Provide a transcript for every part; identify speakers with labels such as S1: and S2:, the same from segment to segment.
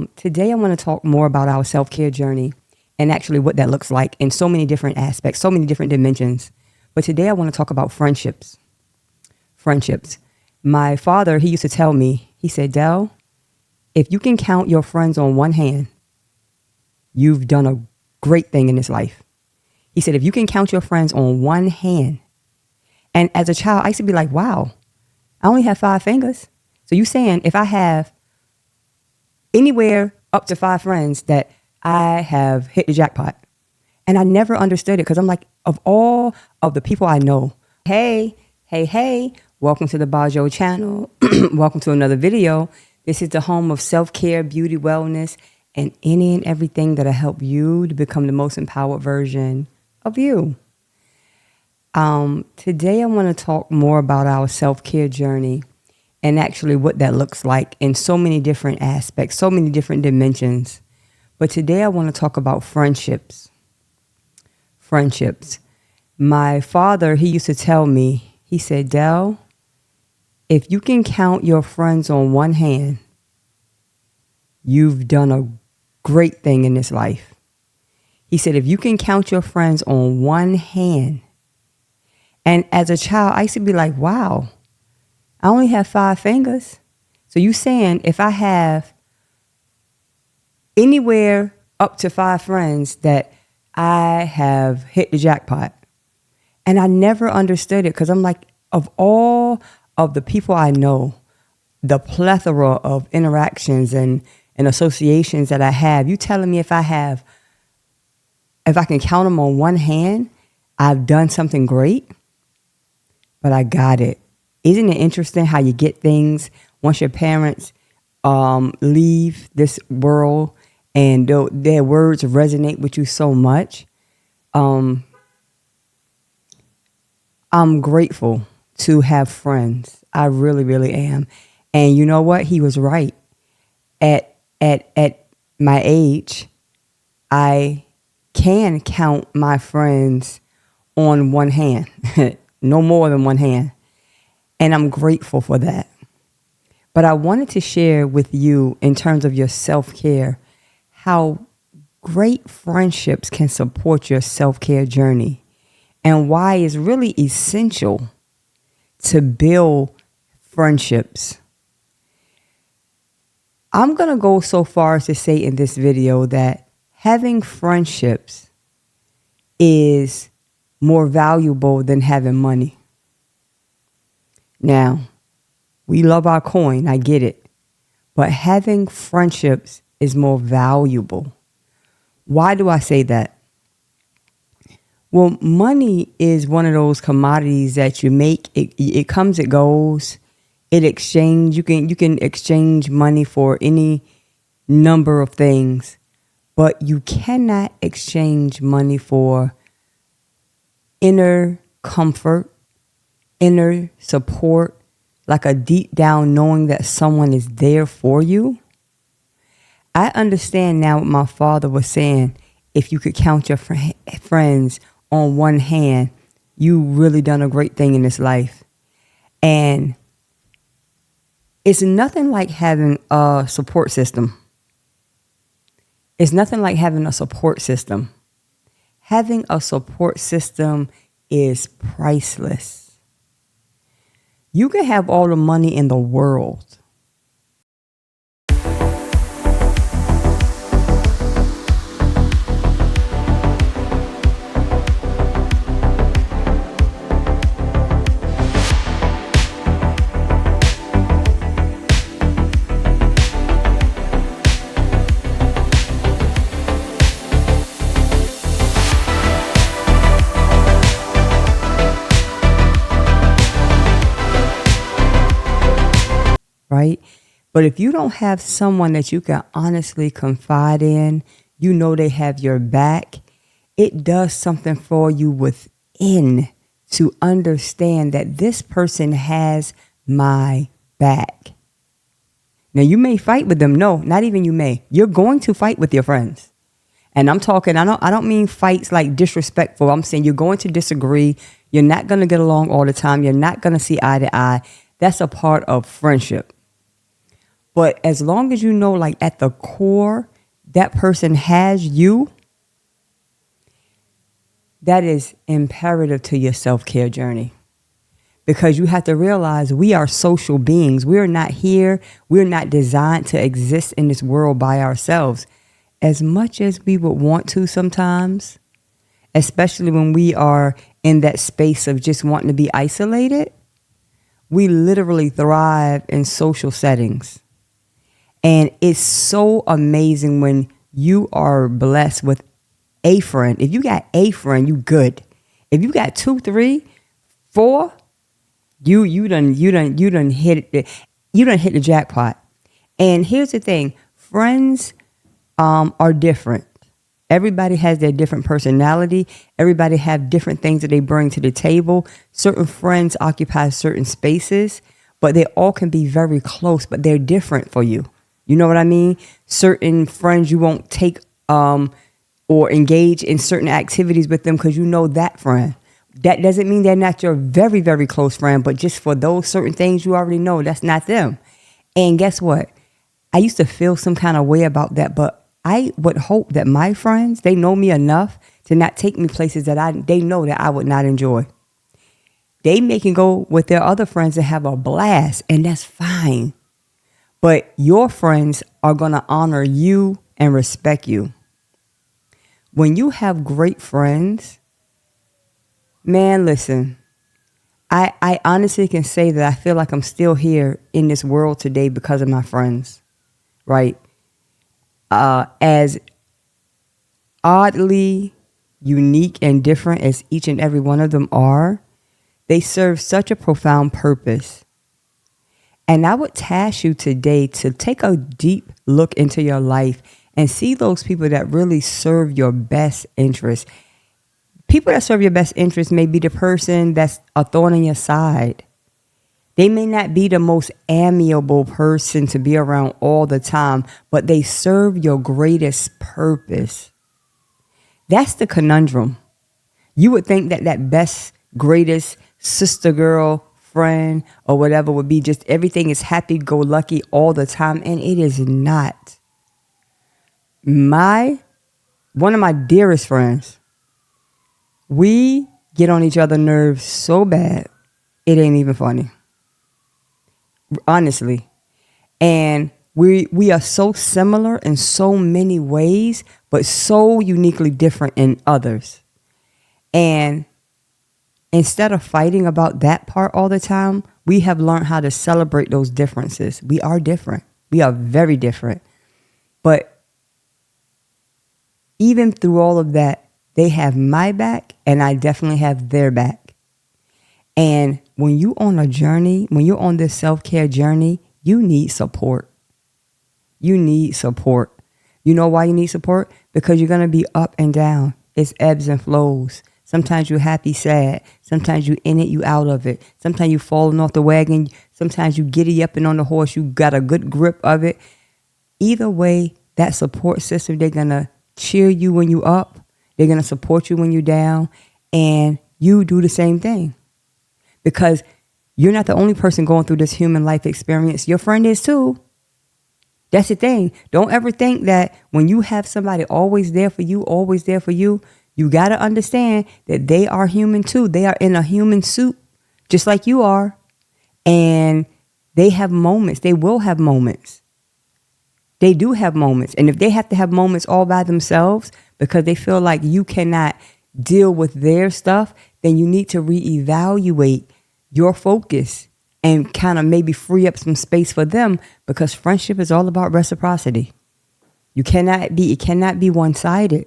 S1: Today, I want to talk more about our self-care journey and actually what that looks like in so many different aspects, so many different dimensions. But today, I want to talk about friendships. Friendships. My father, he used to tell me, he said, Del, if you can count your friends on one hand, you've done a great thing in this life. He said, if you can count your friends on one hand. And as a child, I used to be like, wow, I only have 5 fingers. So you saying if I have anywhere up to 5 friends that I have hit the jackpot. And I never understood it because I'm like, of all of the people I know, hey, welcome to the Bajo channel. Welcome to another video. This is the home of self-care, beauty, wellness, and any and everything that'll help you to become the most empowered version of you. Today I want to talk more about our self-care journey and actually what that looks like in so many different aspects, so many different dimensions. But today I want to talk about friendships. Friendships. My father, he used to tell me, he said, Del, if you can count your friends on one hand, you've done a great thing in this life. He said, if you can count your friends on one hand. And as a child, I used to be like, wow, I only have 5 fingers. So you saying if I have anywhere up to 5 friends that I have hit the jackpot. And I never understood it because I'm like, of all of the people I know, the plethora of interactions and associations that I have, you telling me if I can count them on one hand, I've done something great, but I got it. Isn't it interesting how you get things once your parents leave this world and their words resonate with you so much? I'm grateful to have friends. I really, really am. And you know what? He was right. At my age, I can count my friends on one hand, no more than one hand. And I'm grateful for that. But I wanted to share with you in terms of your self-care, how great friendships can support your self-care journey and why it's really essential to build friendships. I'm going to go so far as to say in this video that having friendships is more valuable than having money. Now, we love our coin, I get it, but having friendships is more valuable. Why do I say that? Well, money is one of those commodities that you make. It comes, it goes. You can exchange money for any number of things, but you cannot exchange money for inner comfort, inner support, like a deep down knowing that someone is there for you. I understand now what my father was saying. If you could count your friends on one hand, you really done a great thing in this life. And it's nothing like having a support system. It's nothing like having a support system. Having a support system is priceless. You can have all the money in the world. Right? But if you don't have someone that you can honestly confide in, you know they have your back, it does something for you within to understand that this person has my back. Now, you may fight with them. No, not even you may. You're going to fight with your friends. And I'm talking, I don't mean fights like disrespectful. I'm saying you're going to disagree. You're not going to get along all the time. You're not going to see eye to eye. That's a part of friendship. But as long as you know, like at the core, that person has you, that is imperative to your self-care journey. Because you have to realize we are social beings. We're not here. We're not designed to exist in this world by ourselves. As much as we would want to sometimes, especially when we are in that space of just wanting to be isolated, we literally thrive in social settings. And it's so amazing when you are blessed with a friend. If you got a friend, you good. If you got 2, 3, 4, you done hit the jackpot. And here's the thing, friends are different. Everybody has their different personality. Everybody have different things that they bring to the table. Certain friends occupy certain spaces, but they all can be very close, but they're different for you. You know what I mean? Certain friends you won't take or engage in certain activities with them because you know that friend. That doesn't mean they're not your very, very close friend, but just for those certain things you already know, that's not them. And guess what? I used to feel some kind of way about that, but I would hope that my friends, they know me enough to not take me places that they know that I would not enjoy. They may can go with their other friends and have a blast, and that's fine. But your friends are going to honor you and respect you. When you have great friends, man, listen, I honestly can say that I feel like I'm still here in this world today because of my friends, right? As oddly unique and different as each and every one of them are, they serve such a profound purpose. And I would task you today to take a deep look into your life and see those people that really serve your best interest. People that serve your best interest may be the person that's a thorn in your side. They may not be the most amiable person to be around all the time, but they serve your greatest purpose. That's the conundrum. You would think that best, greatest sister girl, friend, or whatever would be just everything is happy-go-lucky all the time, and it is not. One of my dearest friends, we get on each other's nerves so bad, it ain't even funny. Honestly. And we are so similar in so many ways, but so uniquely different in others. And instead of fighting about that part all the time, we have learned how to celebrate those differences. We are different. We are very different. But even through all of that, they have my back and I definitely have their back. And when you're on a journey, when you're on this self-care journey, you need support. You need support. You know why you need support? Because you're going to be up and down. It's ebbs and flows. Sometimes you're happy, sad. Sometimes you in it, you out of it. Sometimes you falling off the wagon. Sometimes you giddy up and on the horse. You got a good grip of it. Either way, that support system, they're going to cheer you when you up. They're going to support you when you're down. And you do the same thing. Because you're not the only person going through this human life experience. Your friend is too. That's the thing. Don't ever think that when you have somebody always there for you, you got to understand that they are human too. They are in a human suit, just like you are. And they have moments. They will have moments. They do have moments. And if they have to have moments all by themselves because they feel like you cannot deal with their stuff, then you need to reevaluate your focus and kind of maybe free up some space for them, because friendship is all about reciprocity. It cannot be one-sided.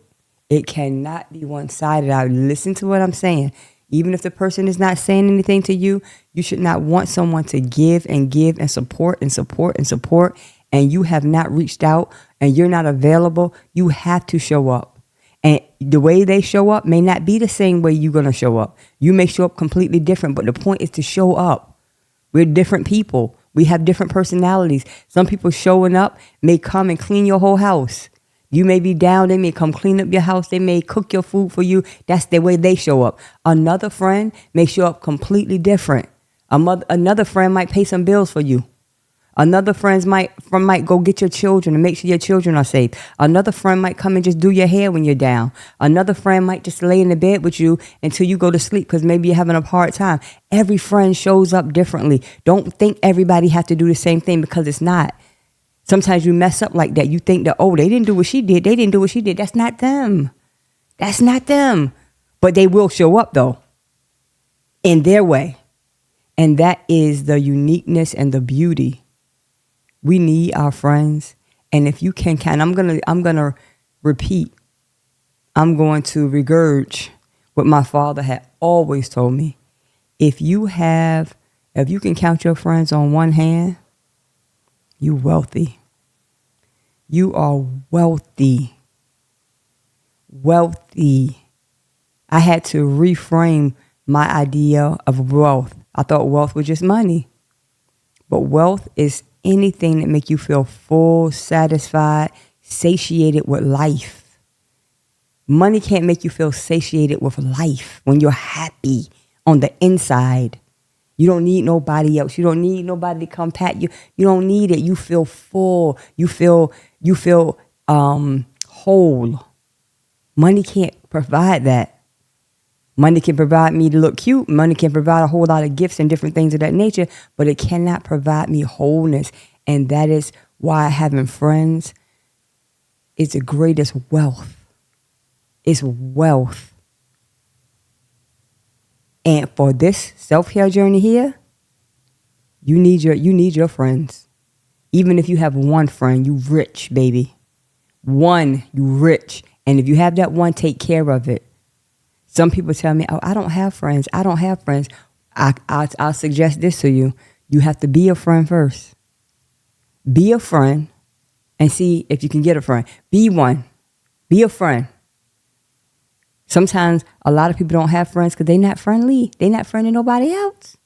S1: It cannot be one-sided. I listen to what I'm saying. Even if the person is not saying anything to you, you should not want someone to give and support and support and support, and you have not reached out and you're not available. You have to show up. And the way they show up may not be the same way you're going to show up. You may show up completely different, but the point is to show up. We're different people. We have different personalities. Some people showing up may come and clean your whole house. You may be down. They may come clean up your house. They may cook your food for you. That's the way they show up. Another friend may show up completely different. Another friend might pay some bills for you. Another friend might go get your children and make sure your children are safe. Another friend might come and just do your hair when you're down. Another friend might just lay in the bed with you until you go to sleep because maybe you're having a hard time. Every friend shows up differently. Don't think everybody has to do the same thing because it's not. Sometimes you mess up like that. You think that, oh, they didn't do what she did. They didn't do what she did. That's not them. That's not them. But they will show up, though, in their way. And that is the uniqueness and the beauty. We need our friends. And if you can, I'm gonna repeat. I'm going to regurge what my father had always told me. If you can count your friends on one hand, you wealthy. You are wealthy. Wealthy. I had to reframe my idea of wealth. I thought wealth was just money. But wealth is anything that make you feel full, satisfied, satiated with life. Money can't make you feel satiated with life when you're happy on the inside. You don't need nobody else. You don't need nobody to come pat you. You don't need it. You feel full. You feel whole. Money can't provide that. Money can provide me to look cute. Money can provide a whole lot of gifts and different things of that nature, but it cannot provide me wholeness. And that is why having friends is the greatest wealth. It's wealth. And for this self-care journey here, you need your friends. Even if you have one friend, you rich, baby. One, you rich. And if you have that one, take care of it. Some people tell me, oh, I don't have friends. I don't have friends. I'll suggest this to you. You have to be a friend first. Be a friend and see if you can get a friend. Be one. Be a friend. Sometimes a lot of people don't have friends because they're not friendly. They're not friendly to nobody else.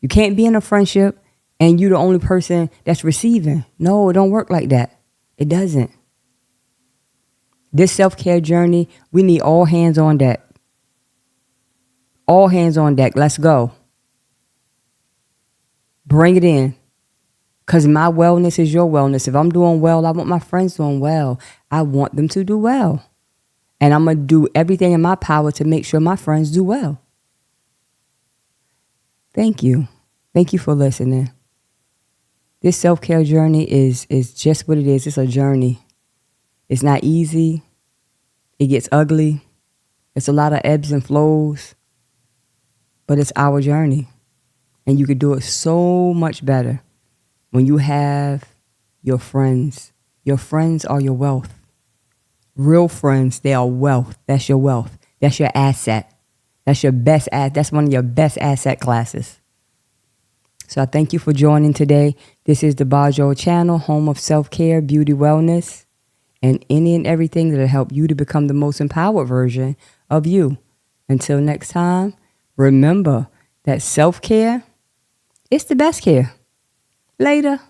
S1: You can't be in a friendship and you're the only person that's receiving. No, it don't work like that. It doesn't. This self-care journey, we need all hands on deck. All hands on deck. Let's go. Bring it in. Because my wellness is your wellness. If I'm doing well, I want my friends doing well. I want them to do well. And I'm going to do everything in my power to make sure my friends do well. Thank you. Thank you for listening. This self-care journey is just what it is. It's a journey. It's not easy. It gets ugly. It's a lot of ebbs and flows. But it's our journey. And you can do it so much better when you have your friends. Your friends are your wealth. Real friends, they are wealth. That's your wealth. That's your asset. That's your best that's one of your best asset classes. So I thank you for joining today. This is the Bajo channel, home of self-care, beauty, wellness, and any and everything that'll help you to become the most empowered version of you. Until next time, remember that self-care is the best care. Later.